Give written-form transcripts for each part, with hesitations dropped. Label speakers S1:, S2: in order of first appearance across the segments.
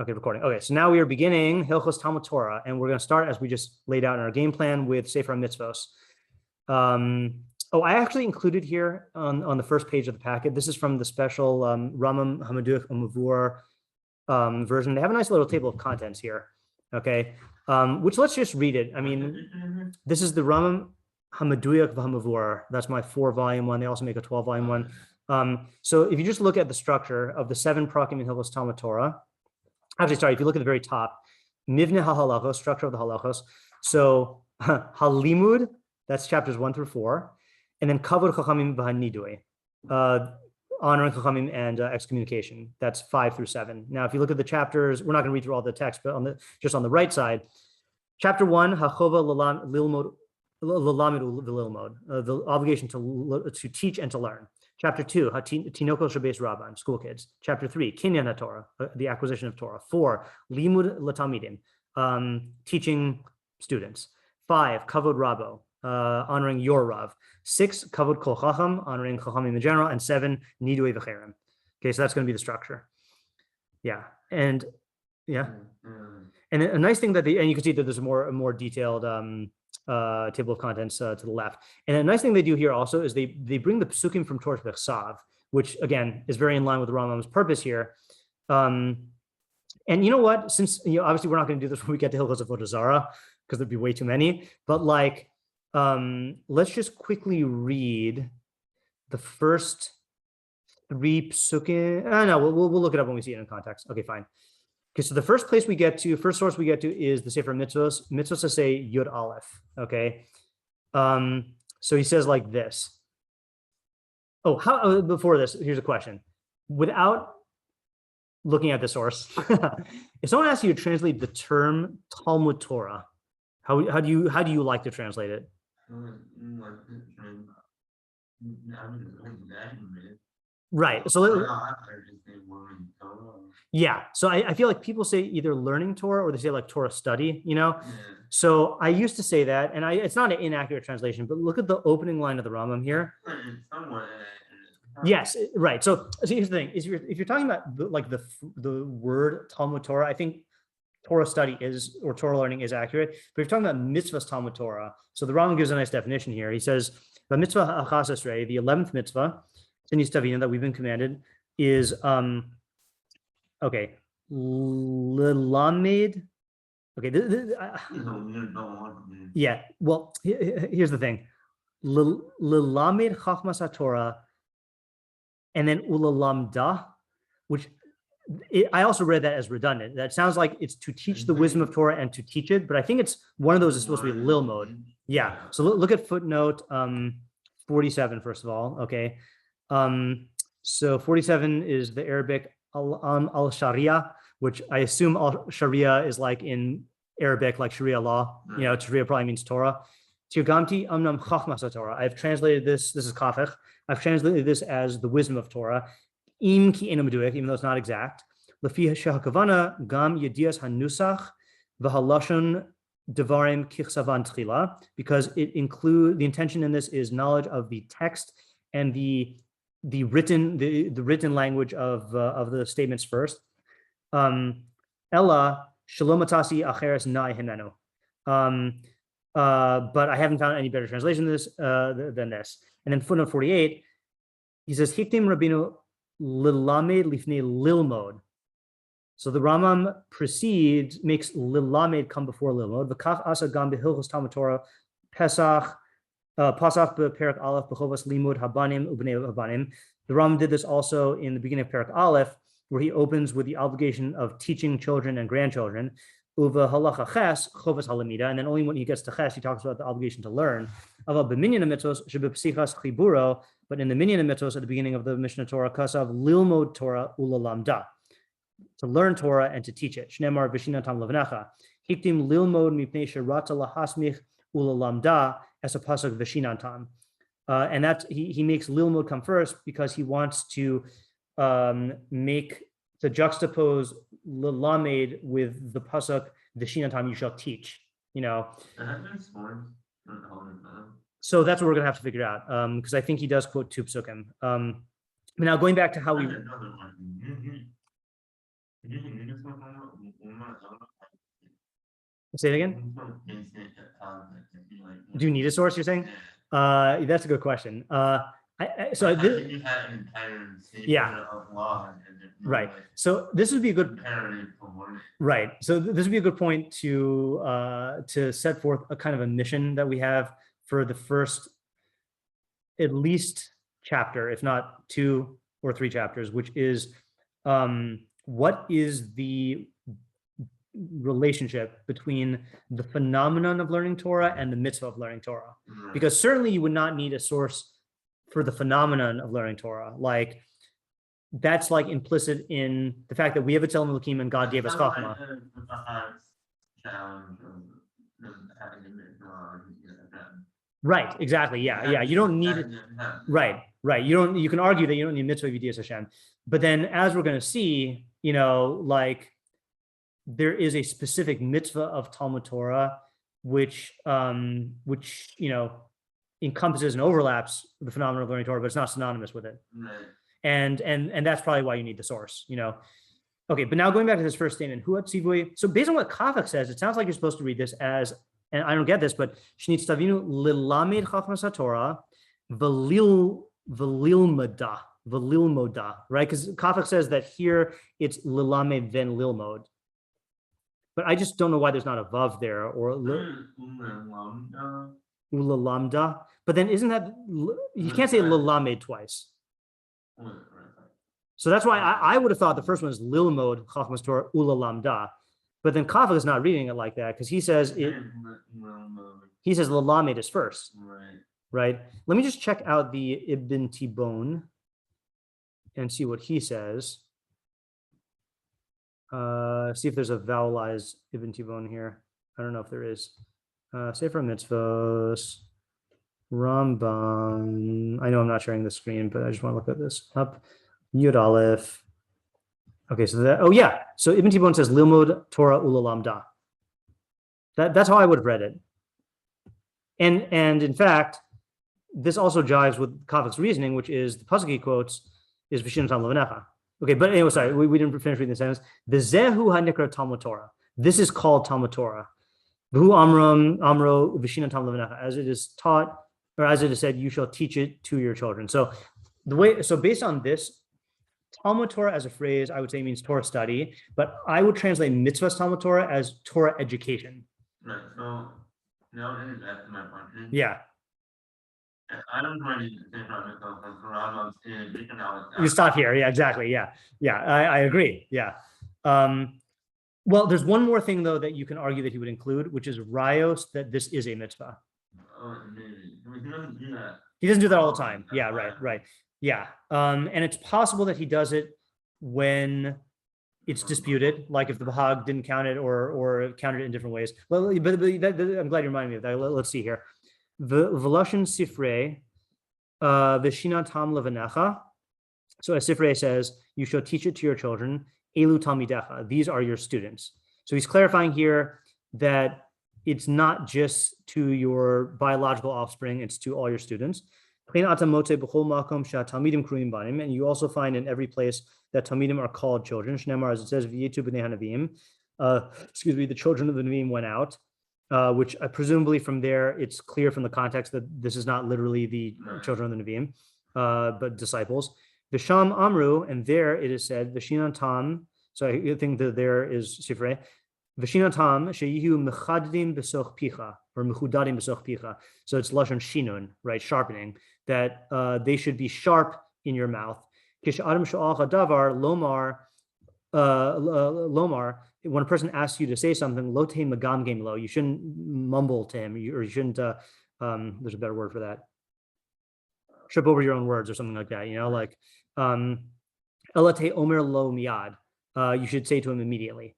S1: Okay, recording. Okay, so now we are beginning Hilchos Talmud Torah, and we're going to start as we just laid out in our game plan with Sefer Mitzvos. I actually included here on the first page of the packet. This is from the special Rambam Bekius version. They have a nice little table of contents here. Okay, which let's just read it. I mean, this is the Rambam Bekius. That's my 4-volume one. They also make a 12-volume one. So if you just look at the structure of the 7 prakim in Hilchos Talmud Torah. Actually, sorry, if you look at the very top, Mivne halachos, structure of the halachos. So halimud, that's chapters 1 through 4. And then kavod chachamim v'hanidui, honoring chachamim and excommunication. That's 5 through 7. Now, if you look at the chapters, we're not going to read through all the text, but just on the right side, chapter 1, hachova lilmod, the obligation to teach and to learn. Chapter 2, Tinoko Shabes Rabban, school kids. Chapter 3, Kinyan HaTorah, the acquisition of Torah. 4, Limud Latalmidim, teaching students. 5, Kavod Rabo, honoring your Rav. 6, Kavod Kol Chacham, honoring Chachamim in general. And 7, Nidui V'cherem. Okay, so that's going to be the structure. Yeah, and yeah. And a nice thing that and you can see that there's a more detailed table of contents to the left. And a nice thing they do here also is they bring the psukim from Torah Bechsav, which again is very in line with the Rambam's purpose here. And you know what? Since obviously we're not going to do this when we get to Hilchos Avodah Zarah because there'd be way too many. But like, let's just quickly read the first 3 psukim. No, we'll look it up when we see it in context. Okay, fine. Okay, so the first source we get to is the Sefer Mitzvos. Mitzvos say Yud Aleph. Okay, so he says like this. Before this, here's a question. Without looking at the source, if someone asks you to translate the term Talmud Torah, how do you like to translate it? Right. So yeah. So I feel like people say either learning Torah or they say like Torah study, Yeah. So I used to say that, and it's not an inaccurate translation, but look at the opening line of the Rambam here. Yes, right. So here's the thing: if you're talking about the word Talmud Torah, I think Torah study or Torah learning is accurate. But if you're talking about mitzvahs Talmud Torah, so the Rambam gives a nice definition here. He says the mitzvah achas, the 11th mitzvah, that we've been commanded, is Lilamed. Okay, yeah. Well, here's the thing: Lilamed chachmas Torah, and then ulalamda, which I also read that as redundant. That sounds like it's to teach the wisdom of Torah and to teach it, but I think it's one of those is supposed to be lilmod. Yeah. So look at footnote 47 first of all. Okay. So 47 is the Arabic al-Sharia, which I assume al-Sharia is like in Arabic, like Sharia law. Sharia probably means Torah. Tirgamti amnam chachmas Torah. I've translated this is kafech. I've translated this as the wisdom of Torah. Im ki eno meduek, even though it's not exact. Lefi shehakavana gam yedias hanusach v'halashon devarim kichsavan tchila, because it includes the intention in this is knowledge of the text and the written language of the statements first. Ella shalomatasi acheres nai himenu. But I haven't found any better translation of this than this. And then footnote 48, he says hiktim rabinu lilamed lifnei lilmod. So the Rambam makes lilamed come before lilmod. V'kach asa gam behilchos Talmud Torah Pesach. Pasach bePerak Aleph b'chovas limud habanim ubnei habanim. The Rambam did this also in the beginning of Perak Aleph, where he opens with the obligation of teaching children and grandchildren. Uva halacha ches chovas halamida, and then only when he gets to ches, he talks about the obligation to learn. Aval b'minyan mitzvos shebepsichas chiburo, but in the minyan mitzvos at the beginning of the Mishneh Torah, kasav lilmod Torah ulalamda, to learn Torah and to teach it. Shneimar v'shinatam levnecha hiktim lilmod mipnei sherata lahasmich ulalamda as a pasuk v'shinantam, and that he makes lilmod come first because he wants to juxtapose lilamed with the pasuk v'shinantam, you shall teach. So that's what we're gonna have to figure out, because I think he does quote 2 psukim. Now going back to how we Say it again. Do you need a source, you're saying? That's a good question. Yeah. Right. So this would be a good right. So this would be a good point to set forth a kind of a mission that we have for the first at least chapter, if not 2 or 3 chapters, which is what is the relationship between the phenomenon of learning Torah and the mitzvah of learning Torah? Because certainly you would not need a source for the phenomenon of learning Torah. Like that's like implicit in the fact that we have a Tzelem Elokim and God gave us chachma. Right, exactly. Yeah. You don't need it. Right. You can argue that you don't need mitzvah v'yidiyas Hashem. But then as we're going to see, like there is a specific mitzvah of Talmud Torah, which encompasses and overlaps the phenomenon of learning Torah, but it's not synonymous with it. Right. And that's probably why you need the source, Okay, but now going back to this first statement, so based on what Kafak says, it sounds like you're supposed to read this as, and I don't get this, but Shnit Stavinu lilamed chachmas haTorah velil moda, right? Because Kafak says that here it's lilamed then lilmod. But I just don't know why there's not a vav there or ulalamda. But then isn't that, you can't say lilamed twice. So that's why I would have thought the first one is lilmod chachmas Torah ulalamda. But then Kafka is not reading it like that because he says lilamed is first. Right. Let me just check out the Ibn Tibon and see what he says. See if there's a vowelized Ibn Tibon here. I don't know if there is. Sefer Mitzvos, Rambam. I know I'm not sharing the screen, but I just want to look at this up. Yud Aleph. Okay, so so Ibn Tibon says Lilmod Torah Ulalamda. That's how I would have read it. And in fact, this also jives with Kafak's reasoning, which is the pasuk he quotes is V'shin Tam Levanecha. Okay, but anyway, sorry, we didn't finish reading the sentence. The Zehu HaNikra Talmud Torah. This is called Talmud Torah. V'hu Amro V'shin Tam Levanecha. As it is taught, or as it is said, you shall teach it to your children. So based on this, Talmud Torah as a phrase, I would say means Torah study, but I would translate mitzvahs Talmud Torah as Torah education.
S2: Right. So now that's my point.
S1: Yeah.
S2: I don't mind because
S1: you stop here. Yeah, exactly. Yeah. I agree. Yeah. Well, there's one more thing though that you can argue that he would include, which is rayos that this is a mitzvah. He doesn't do that all the time. Yeah. Right. Yeah. And it's possible that he does it when it's disputed, like if the Bahag didn't count it or counted it in different ways. Well, but I'm glad you reminded me of that. Let's see here. V'lashon Sifrei v'shinat tam levanecha. So as Sifrei says, you shall teach it to your children. Elu talmidecha. These are your students. So he's clarifying here that it's not just to your biological offspring; it's to all your students. And you also find in every place that talmidim are called children. Shnemar, as it says, v'yetu b'nei hanavim. The children of the Nevi'im went out. Which presumably from there, it's clear from the context that this is not literally the children of the Nevi'im, but disciples. V'sham Amru, and there it is said, V'shinan Tam, so I think that there is Sifrei, V'shinan Tam, sheyihu mechadim b'soch picha, or mechudadim b'soch picha. So it's Lashon Shinun, right, sharpening, that they should be sharp in your mouth. Kish Adam Sha'al Chadavar, Lomar, when a person asks you to say something, lo tein magam game lo, you shouldn't mumble to him, or you shouldn't, there's a better word for that, trip over your own words or something like that, like, elate omer lo miad, you should say to him immediately.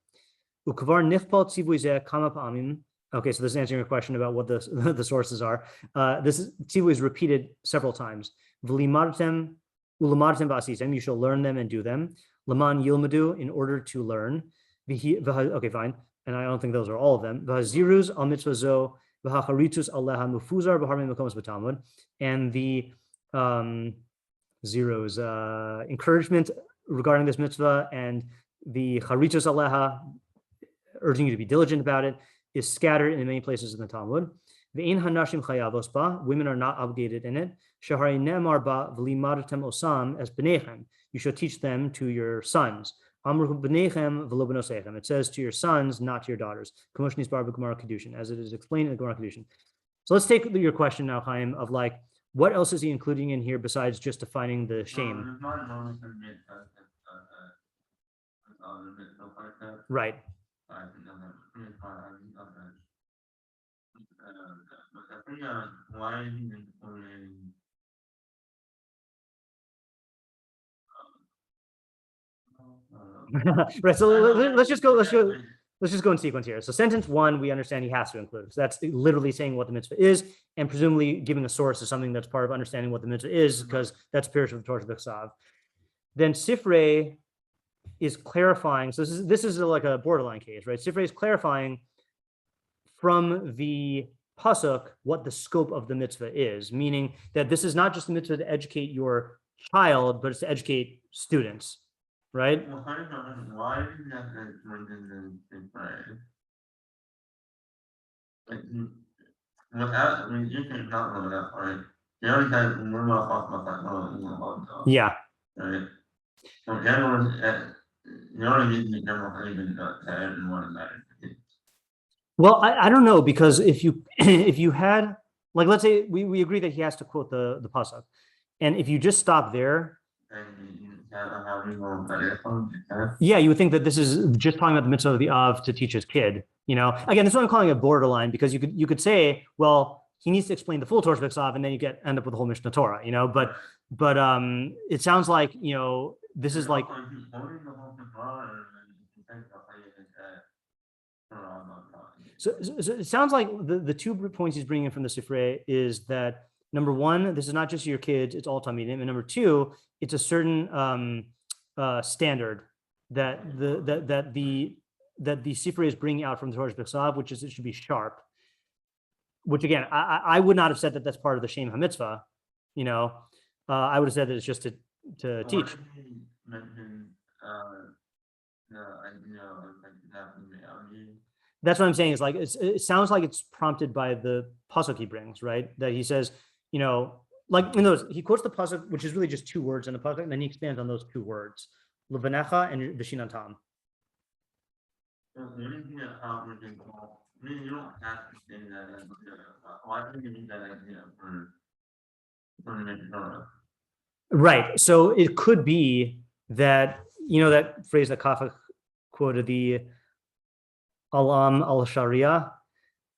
S1: Ukvar nichpal tzivui zeh kama pa'amim. Okay, so this is answering your question about what the sources are. This tzivui is repeated several times. V'limartem ulamartem ba'asitem, you shall learn them and do them. Laman yilmadu, in order to learn. Okay, fine. And I don't think those are all of them. V'haziruz al mitzvah zo v'hacharitus aleha mufuzar b'harmei makomos b'talmud. And the zeros, encouragement regarding this mitzvah and the charitos aleha, urging you to be diligent about it, is scattered in many places in the Talmud. Ve'ein hanashim chayavos ba, women are not obligated in it. Shehari ne'emar ba v'limadatem osam as b'nechem, you should teach them to your sons. Amru b'nechem v'lo b'nosechem, it says to your sons, not to your daughters. Kamosh nisbar b'gemara kedushin, as it is explained in the Gemara kedushin. So let's take your question now, Chaim, of like, what else is he including in here besides just defining the shame? Right. Right. So let's just go in sequence here. So sentence one, we understand he has to include. So that's literally saying what the mitzvah is, and presumably giving a source is something that's part of understanding what the mitzvah is, because that's spiritual Torah B'chsav. Then Sefer is clarifying. So this is like a borderline case, right? Sefer is clarifying from the pasuk what the scope of the mitzvah is, meaning that this is not just a mitzvah to educate your child, but it's to educate students, right?
S2: Why did you have to mention the phrase? Without, I mean, you can talk about that, right? You already had one more talk about that.
S1: Yeah.
S2: Right. So everyone, you already need to be careful even to everyone that.
S1: Well, I don't know, because if you had, like, let's say we agree that he has to quote the pasuk, and if you just stop there, yeah, you would think that this is just talking about the mitzvah of the Av to teach his kid. You know, again, this is what I'm calling a borderline, because you could say, well, he needs to explain the full Torah B'chsav, and then you end up with the whole Mishneh Torah. You know, but it sounds like, you know, this is like. So it sounds like the 2 points he's bringing from the Sefer is that, number one, this is not just your kids, it's all Talmidim, and number 2, it's a certain standard that the Sefer is bringing out from the Torah B'chsav, which is it should be sharp. Which again, I would not have said that that's part of the Shem HaMitzvah. You know, I would have said that it's just to teach. That's what I'm saying, is like it sounds like it's prompted by the pasuk he brings, right? That he says, you know, like in those, he quotes the pasuk, which is really just 2 words in the pasuk, and then he expands on those 2 words, levanecha and v'shinantam. You don't have to say that. Why do you need that idea for Mishneh Torah? Right. So it could be that, you know, that phrase that Kafa quoted, the Alam al-Sharia,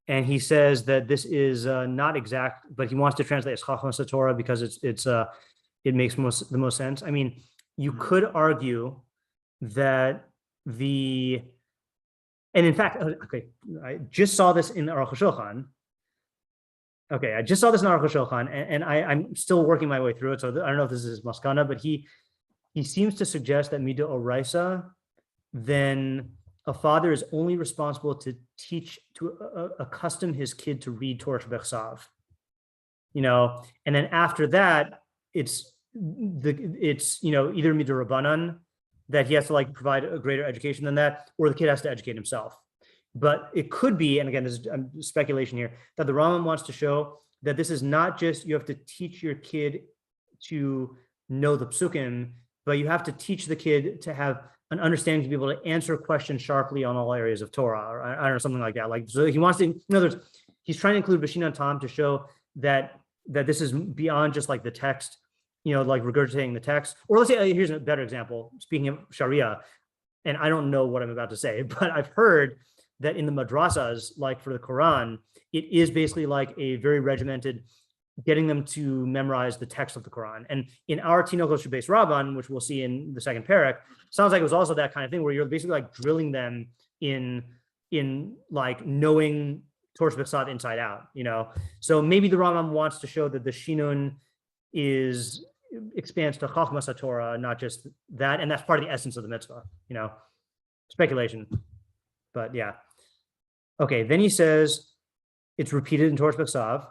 S1: and he says that this is not exact, but he wants to translate as halachos Torah because it makes the most sense. I mean, you could argue that and in fact, okay, I just saw this in Aruch HaShulchan. Okay, I just saw this in Aruch HaShulchan, and I'm still working my way through it, so I don't know if this is maskana, but he seems to suggest that Mida Oraisa, then a father is only responsible to teach, to accustom his kid to read Torah B'chsav, you know, and then after that, it's you know, either Mida Rabbanan, that he has to like provide a greater education than that, or the kid has to educate himself. But it could be, and again, this is speculation here, that the Rambam wants to show that this is not just you have to teach your kid to know the psukim, but you have to teach the kid to have an understanding, to be able to answer questions sharply on all areas of Torah, or I don't know, something like that. Like, so he wants to, in other words, he's trying to include Bashin and Tom to show that this is beyond just like the text, you know, like regurgitating the text. Or let's say, here's a better example, speaking of Sharia, and I don't know what I'm about to say, but I've heard that in the madrasas, like for the Quran, it is basically like a very regimented, getting them to memorize the text of the Quran. And in our Tinokos Beis Rabban, which we'll see in the second parak, sounds like it was also that kind of thing where you're basically like drilling them in like knowing Torah B'chsav inside out, you know? So maybe the Rambam wants to show that the Shinun expands to Chachmas Torah, not just that, and that's part of the essence of the mitzvah, you know? Speculation, but yeah. Okay, then he says it's repeated in Torah B'chsav,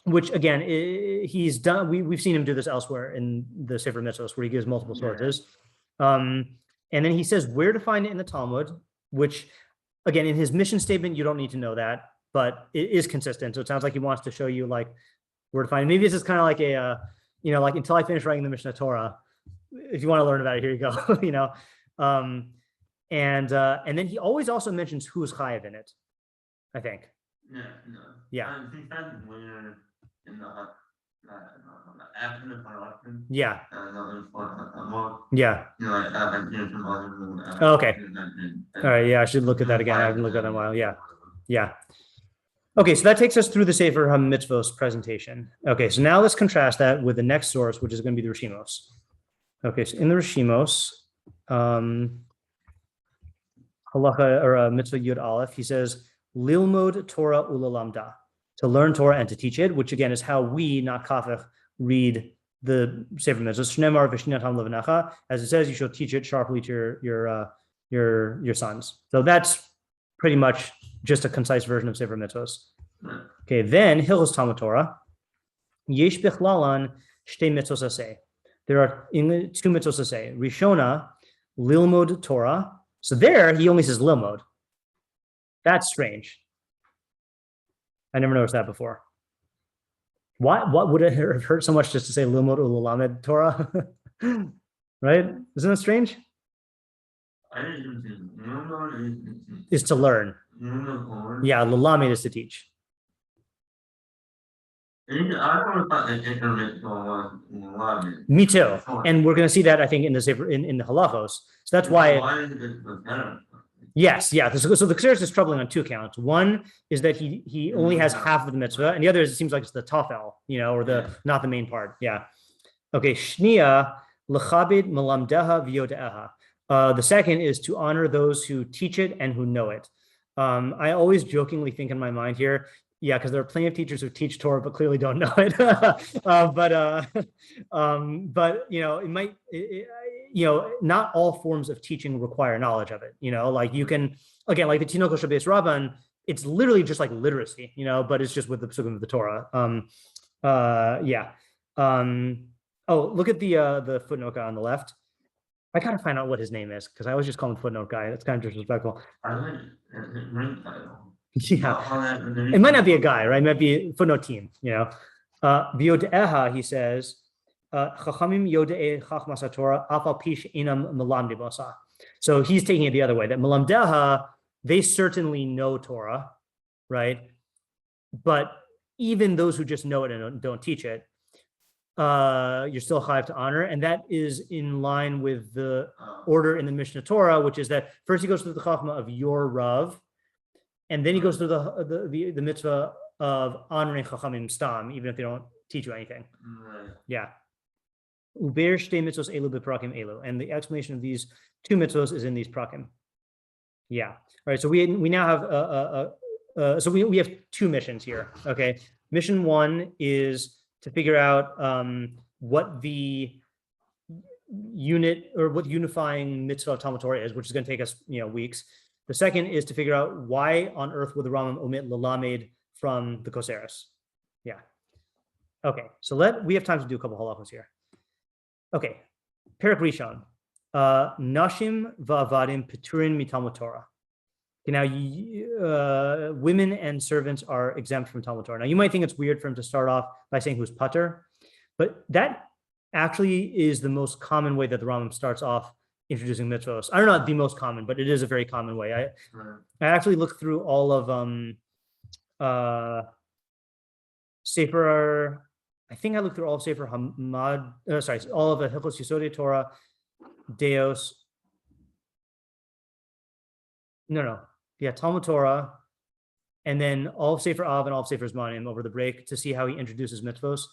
S1: which again, he's done. We've seen him do this elsewhere in the Sefer Mitzvahs, where he gives multiple sources. And then he says where to find it in the Talmud, which again, in his mission statement, you don't need to know that, but it is consistent. So it sounds like he wants to show you like where to find it. Maybe this is kind of like a, like until I finish writing the Mishneh Torah, if you want to learn about it, here you go, and then he always also mentions who's chayav in it, I think.
S2: Yeah, no.
S1: Yeah.
S2: He said we're in the after the formulation.
S1: Yeah.
S2: More,
S1: Yeah. Okay. All right. Yeah, I should look at that again. I haven't looked at that in a while. Yeah. Yeah. Okay, so that takes us through the Sefer HaMitzvos presentation. Okay, so now let's contrast that with the next source, which is going to be the Reshimos. Okay, so in the Reshimos, halacha or mitzvah yud aleph, he says, Lilmod Torah ulalamda, to learn Torah and to teach it, which again is how we, not kafech, read the Sefer Mitzvahs. Shnemar v'shinatam levanecha, as it says, you shall teach it sharply to your sons. So that's pretty much just a concise version of Sefer Mitzvahs. Okay, then Hilchos Talmud Torah, yesh bichlalan shtei mitzvos aseh. There are two mitzvos aseh. Rishona, lilmod Torah. So there he only says lilmod. That's strange. I never noticed that before. What would it have hurt so much just to say lilmod ulalamed Torah? Right? Isn't that strange? Is to learn. Yeah, lalamed is to teach. Me too. And we're going to see that, I think, in the Sefer, in the halachos. So that's why. Yes, yeah. So the Koseres is troubling on two counts. One is that he only has half of the mitzvah, and the other is it seems like it's the tafel, or the not the main part. Yeah. Okay. Shnia lechabed melamdeha v'yodeha. The second is to honor those who teach it and who know it. I always jokingly think in my mind here, yeah, because there are plenty of teachers who teach Torah but clearly don't know it. But it might, not all forms of teaching require knowledge of it. Like you can, again, like the Hilchos Talmud, it's literally just like literacy, but it's just with the psukim of the Torah. Yeah. Oh, look at the footnote guy on the left. I gotta find out what his name is because I always just call him footnote guy. That's kind of disrespectful. Yeah, it might not be a guy, right? It might be a footnote team. V'yodeha, he says, Chachamim yodei chachmas haTorah afal pish inam melamdi basa. So he's taking it the other way. That melamdeha, they certainly know Torah, right? But even those who just know it and don't teach it, you're still chayav to honor, and that is in line with the order in the Mishneh Torah, which is that first he goes through the chachma of your rav, and then he goes through the mitzvah of honoring chachamim stam, even if they don't teach you anything. Yeah. Uber shtei mitzvos elu beprakim elu, and the explanation of these two mitzvos is in these prakim. Yeah. All right. So we now have so we have two missions here. Okay. Mission one is to figure out what the unit or what unifying mitzvah Talmud Torah is, which is going to take us weeks. The second is to figure out why on earth would the Rambam omit lalamed from the Koseres. Yeah. Okay. So we have time to do a couple halachos here. Okay. Perek Rishon. Nashim va'avadim peturin miTalmud Torah. Now, women and servants are exempt from Talmud Torah. Now, you might think it's weird for him to start off by saying who's pater, but that actually is the most common way that the Rambam starts off introducing mitzvos. I don't know the most common, but it is a very common way. I actually looked through all of Sefer. I think I looked through all of Sefer all of the Hilchos Yesodei Torah, Deos. No. Yeah, Talmud Torah, and then all of Sefer Av and all of Sefer Zmanim over the break to see how he introduces mitzvos.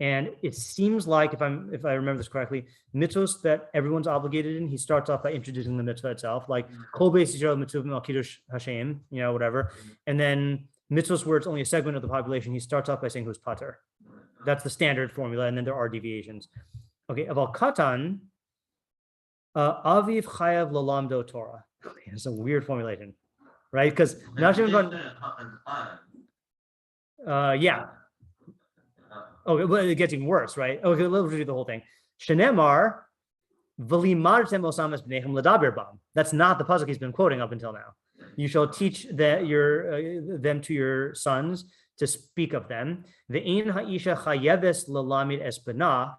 S1: And it seems like, if I remember this correctly, mitzvos that everyone's obligated in, he starts off by introducing the mitzvah itself, like Kol Beis Yisrael mitzvah al Kiddush Hashem, whatever. And then mitzvos where it's only a segment of the population, he starts off by saying who's pater. That's the standard formula, and then there are deviations. Okay, Aval Katan, Aviv Chayav Lalamdo Torah. It's a weird formulation, right? Because yeah. Okay, well, it gets even worse, right? Okay, let's read the whole thing. Shenemar, V'limartem osam es bnechem ladaber bam. That's not the pasuk he's been quoting up until now. You shall teach them to your sons to speak of them. Ve'in ha'isha chayeves lalamid es bana.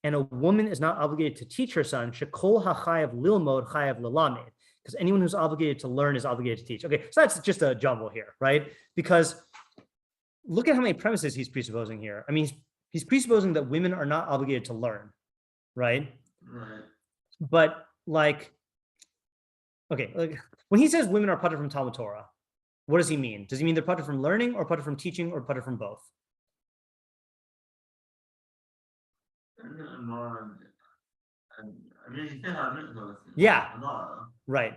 S1: And a woman is not obligated to teach her son. Shekol hachayev lilmod chayev lalamid. Because anyone who's obligated to learn is obligated to teach. Okay, so that's just a jumble here, right? Because look at how many premises he's presupposing here. I mean, he's presupposing that women are not obligated to learn, right?
S2: Right.
S1: But like, okay, like when he says women are patur from Talmud Torah, what does he mean? Does he mean they're patur from learning, or patur from teaching, or patur from both? Yeah. Right.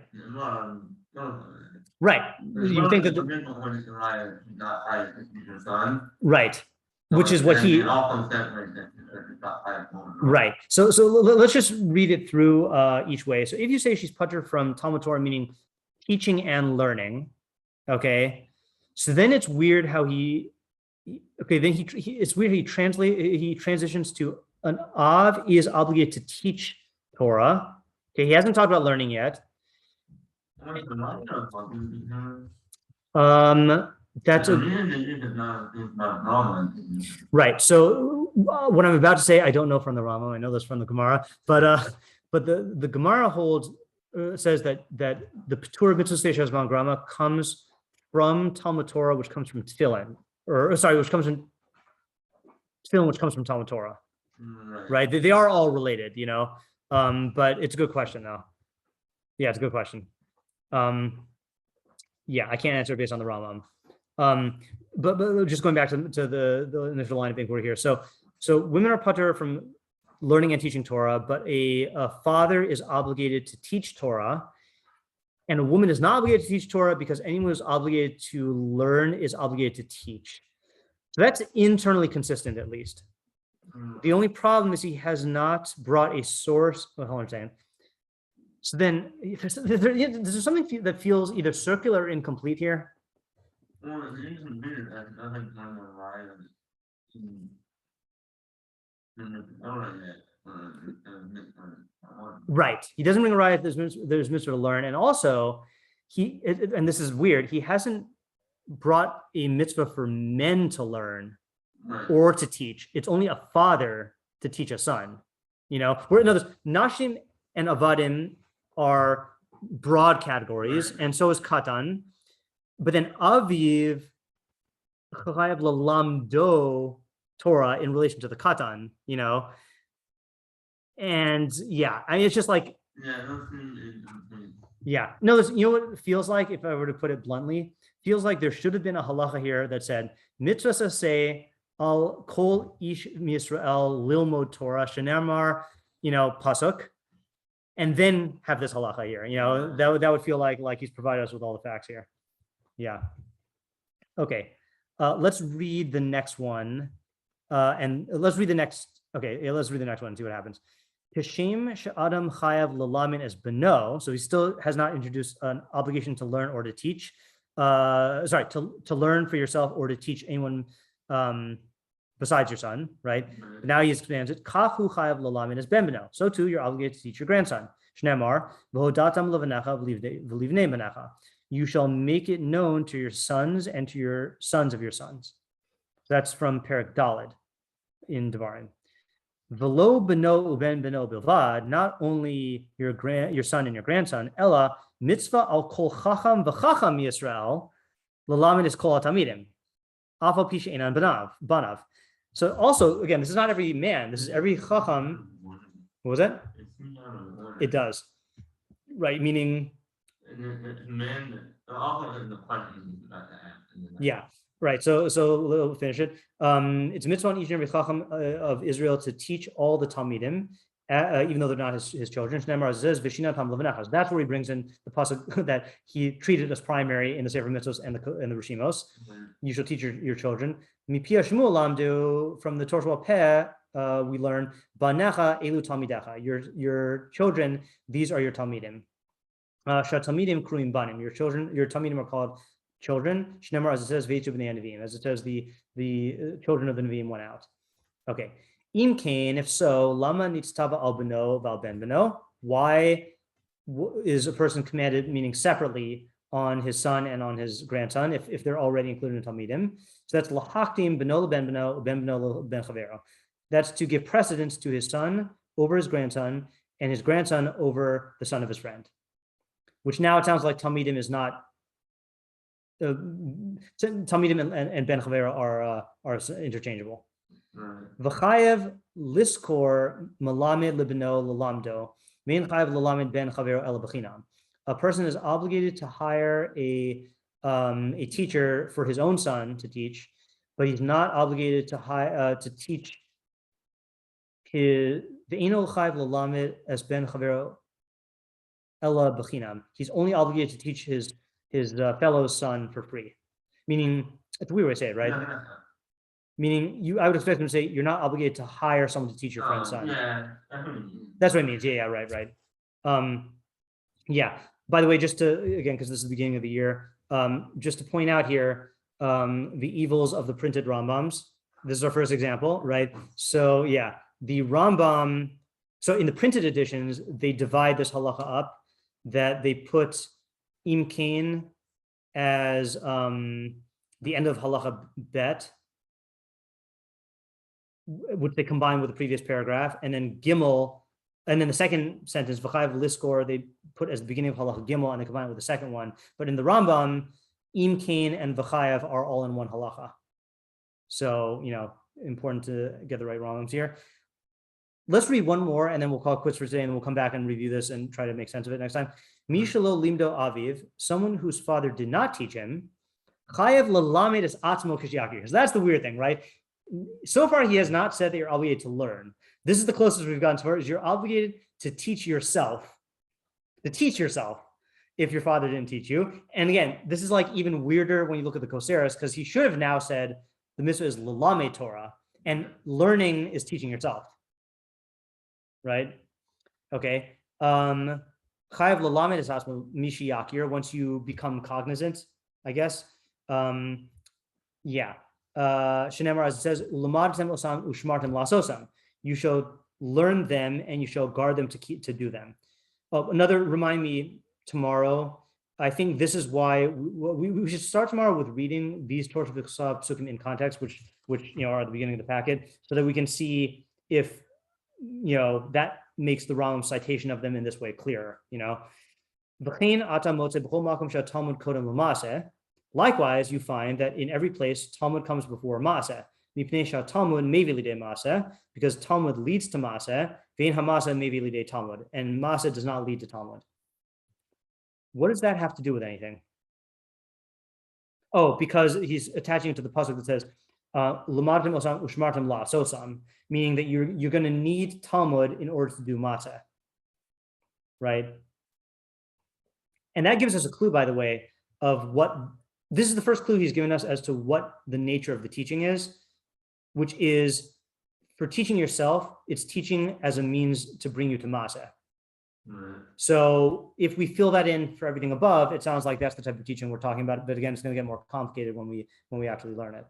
S1: Right. You think that right. Which is what he right. So let's just read it through each way. So if you say she's patur from Talmud Torah, meaning teaching and learning, okay, so then it's weird how then it's weird he transitions to an Av is obligated to teach Torah. Okay, he hasn't talked about learning yet. That's right. So what I'm about to say, I don't know from the Rambam. I know this from the Gemara, but the Gemara holds says that the Patur Mitzvah Station Grama comes from Talmud Torah, which comes from Tefillin, which comes from Tefillin, which comes from Talmud Torah. Right? They are all related, but it's a good question though. Yeah, it's a good question. Yeah, I can't answer based on the Rambam. But just going back to the initial line of inquiry here. So women are patur from learning and teaching Torah, but a father is obligated to teach Torah, and a woman is not obligated to teach Torah because anyone who's obligated to learn is obligated to teach. So that's internally consistent, at least. The only problem is he has not brought a source. Hold on a second. So then, is there something that feels either circular or incomplete here? Right. He doesn't bring a riot. There's mitzvah to learn, and also and this is weird. He hasn't brought a mitzvah for men to learn or to teach. It's only a father to teach a son. Where in others, Nashim and Avadim are broad categories, and so is Katan. But then Aviv chayav lalamdo Torah in relation to the Katan, and yeah, I mean it's just like no, you know what it feels like, if I were to put it bluntly, feels like there should have been a halacha here that said mitzvah say al kol ish Yisrael lilmod Torah shenemar, pasuk, and then have this halacha here. That would feel like he's provided us with all the facts here. Yeah. Okay. Let's read the next one. And let's read the next. Okay. Let's read the next one and see what happens. Kishem she'adam chayav lalamin as beno. So he still has not introduced an obligation to learn or to teach. To learn for yourself or to teach anyone besides your son, right? But now he expands it. Kahu chayav lalamin as ben beno. So too, you're obligated to teach your grandson. Shneimar v'hodatam levanecha v'livnei benecha. You shall make it known to your sons and to your sons of your sons. That's from Perek Daled in Devarim. Velo beno uben beno bilvad, not only your son and your grandson, ella mitzvah al kol chacham v'chacham Yisrael, lalamin is kol atamidim, afal pi she'enan banav. So also, again, this is not every man, this is every chacham. What was that? It does. Right, meaning... Yeah, right. So we'll finish it. It's mitzvah on each and every chacham of Israel to teach all the talmidim, even though they're not his children. That's where he brings in the pasuk that he treated as primary in the Sefer mitzvos and the Reshimos. You shall teach your children. From the Torah Peh, we learn banecha elu talmidecha. Your children, these are your talmidim. Talmidim kruim banim. Your talmidim are called children. Shnemar, as it says, veitu b'nei hanavim, as it says the children of the Nevi'im went out. Okay, Im kain, if so, lama nitztava al beno val ben beno. Why is a person commanded, meaning separately, on his son and on his grandson, if they're already included in Talmidim? So that's lahaktim beno ben beno, ben beno ben chavero. That's to give precedence to his son over his grandson, and his grandson over the son of his friend. Which now it sounds like Talmidim is not. Talmidim and ben chavero are interchangeable. V'chayev liskor malamed libno lalamdo mein chayev lalamed ben chavero el b'chinam. A person is obligated to hire a teacher for his own son to teach, but he's not obligated to hire to teach his ve'eno chayev lalamed as ben chavero ela b'chinam. He's only obligated to teach his fellow son for free. Meaning, it's a weird way to say it, right? Meaning, I would expect him to say, you're not obligated to hire someone to teach your friend's son.
S2: Yeah,
S1: that's what it means. Yeah, right. Yeah. By the way, just to, again, because this is the beginning of the year, just to point out here, the evils of the printed Rambams. This is our first example, right? So yeah, the Rambam, so in the printed editions, they divide this halacha up, that they put im kain as the end of halacha bet, which they combine with the previous paragraph, and then gimel, and then the second sentence, v'chayev liskor, they put as the beginning of halacha gimel, and they combine it with the second one. But in the Rambam, im kain and v'chayev are all in one halacha. So, important to get the right Rambams here. Let's read one more, and then we'll call it quits for today, and we'll come back and review this and try to make sense of it next time. Mishalo limdo aviv, someone whose father did not teach him, chayev lalamed es atzmo kishiyakir. So that's the weird thing, right? So far, he has not said that you're obligated to learn. This is the closest we've gotten to far, is you're obligated to teach yourself, if your father didn't teach you. And again, this is like even weirder when you look at the Koseres, because he should have now said the mitzvah is lalamed Torah, and learning is teaching yourself. Right? Okay. Chayav lalamed is asma mishiyakir, once you become cognizant, I guess. Yeah. Shenemar, as it says, "Ulamadatem osam ushmartem lasosam." You shall learn them and you shall guard them to do them. Another, remind me tomorrow. I think this is why we should start tomorrow with reading these Torah psukim in context, which are at the beginning of the packet, so that we can see if that makes the Rambam citation of them in this way clearer. Likewise, you find that in every place, Talmud comes before Maaseh. Because Talmud leads to Maaseh, and Maaseh does not lead to Talmud. What does that have to do with anything? Oh, because he's attaching it to the pasuk that says, meaning that you're going to need Talmud in order to do Maaseh. Right? And that gives us a clue, by the way, of what. This is the first clue he's given us as to what the nature of the teaching is, which is, for teaching yourself, it's teaching as a means to bring you to Maaseh. So if we fill that in for everything above, it sounds like that's the type of teaching we're talking about. But again, it's going to get more complicated when we actually learn it.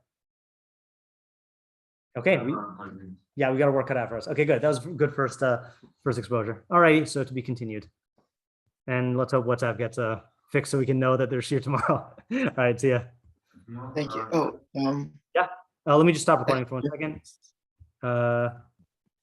S1: Okay. We got to work cut out for us. Okay, good. That was good first exposure. All right. So to be continued. And let's hope WhatsApp gets fixed so we can know that there's shiur tomorrow. All right. See ya.
S3: Thank you.
S1: Yeah. Let me just stop recording for 1 second.